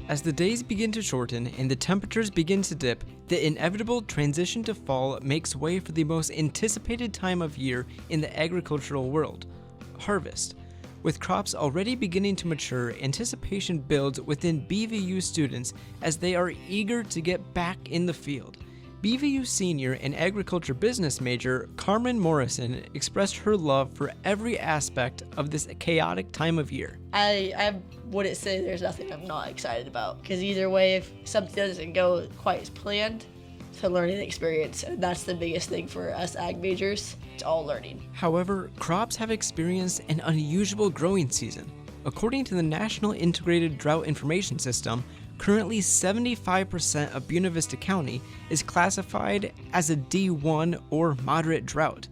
As the days begin to shorten and the temperatures begin to dip, the inevitable transition to fall makes way for the most anticipated time of year in the agricultural world, harvest. With crops already beginning to mature, anticipation builds within BVU students as they are eager to get back in the field. BVU senior and agriculture business major Carmen Morrison expressed her love for every aspect of this chaotic time of year. I wouldn't say there's nothing I'm not excited about, because either way, if something doesn't go quite as planned, it's a learning experience, and that's the biggest thing for us ag majors. It's all learning. However, crops have experienced an unusual growing season. According to the National Integrated Drought Information System, currently 75% of Buena Vista County is classified as a D1 or moderate drought.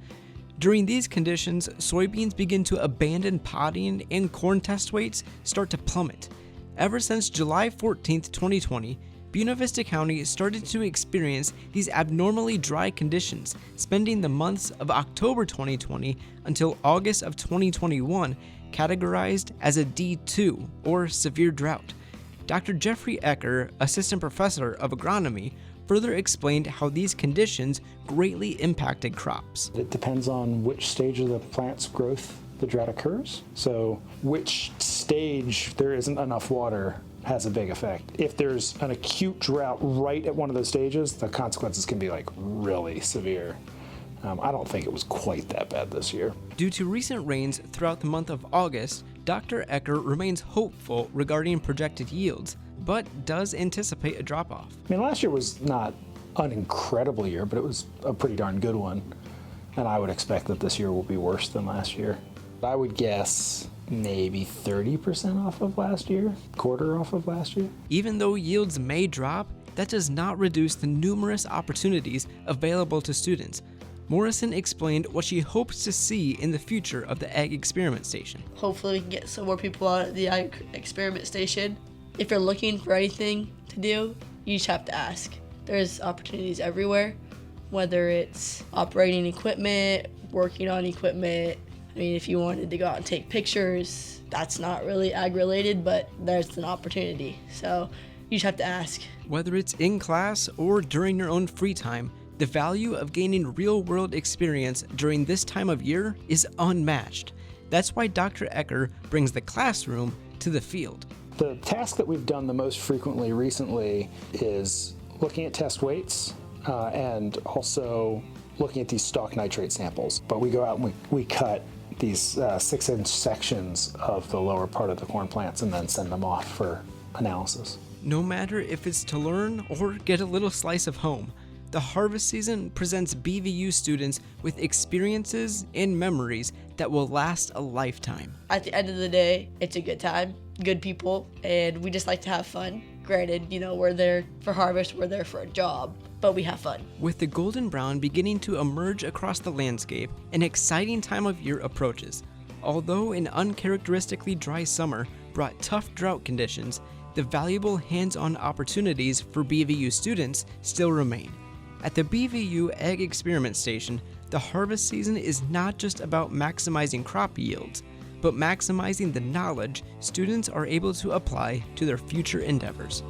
During these conditions, soybeans begin to abandon potting and corn test weights start to plummet. Ever since July 14, 2020, Buena Vista County started to experience these abnormally dry conditions, spending the months of October 2020 until August of 2021 categorized as a D2 or severe drought. Dr. Geoffrey Ecker, Assistant Professor of Agronomy, further explained how these conditions greatly impacted crops. It depends on which stage of the plant's growth the drought occurs. So which stage there isn't enough water has a big effect. If there's an acute drought right at one of those stages, the consequences can be really severe. I don't think it was quite that bad this year. Due to recent rains throughout the month of August, Dr. Ecker remains hopeful regarding projected yields, but does anticipate a drop-off. Last year was not an incredible year, but it was a pretty darn good one. And I would expect that this year will be worse than last year. I would guess maybe 30% off of last year, quarter off of last year. Even though yields may drop, that does not reduce the numerous opportunities available to students. Morrison explained what she hopes to see in the future of the Ag Experiment Station. Hopefully we can get some more people out at the Ag Experiment Station. If you're looking for anything to do, you just have to ask. There's opportunities everywhere, whether it's operating equipment, working on equipment. If you wanted to go out and take pictures, that's not really ag related, but there's an opportunity. So you just have to ask. Whether it's in class or during your own free time, the value of gaining real-world experience during this time of year is unmatched. That's why Dr. Ecker brings the classroom to the field. The task that we've done the most frequently recently is looking at test weights and also looking at these stalk nitrate samples. But we go out and we cut these 6-inch sections of the lower part of the corn plants and then send them off for analysis. No matter if it's to learn or get a little slice of home, the harvest season presents BVU students with experiences and memories that will last a lifetime. At the end of the day, it's a good time, good people, and we just like to have fun. Granted, we're there for harvest, we're there for a job, but we have fun. With the golden brown beginning to emerge across the landscape, an exciting time of year approaches. Although an uncharacteristically dry summer brought tough drought conditions, the valuable hands-on opportunities for BVU students still remain. At the BVU Ag Experiment Station, the harvest season is not just about maximizing crop yields, but maximizing the knowledge students are able to apply to their future endeavors.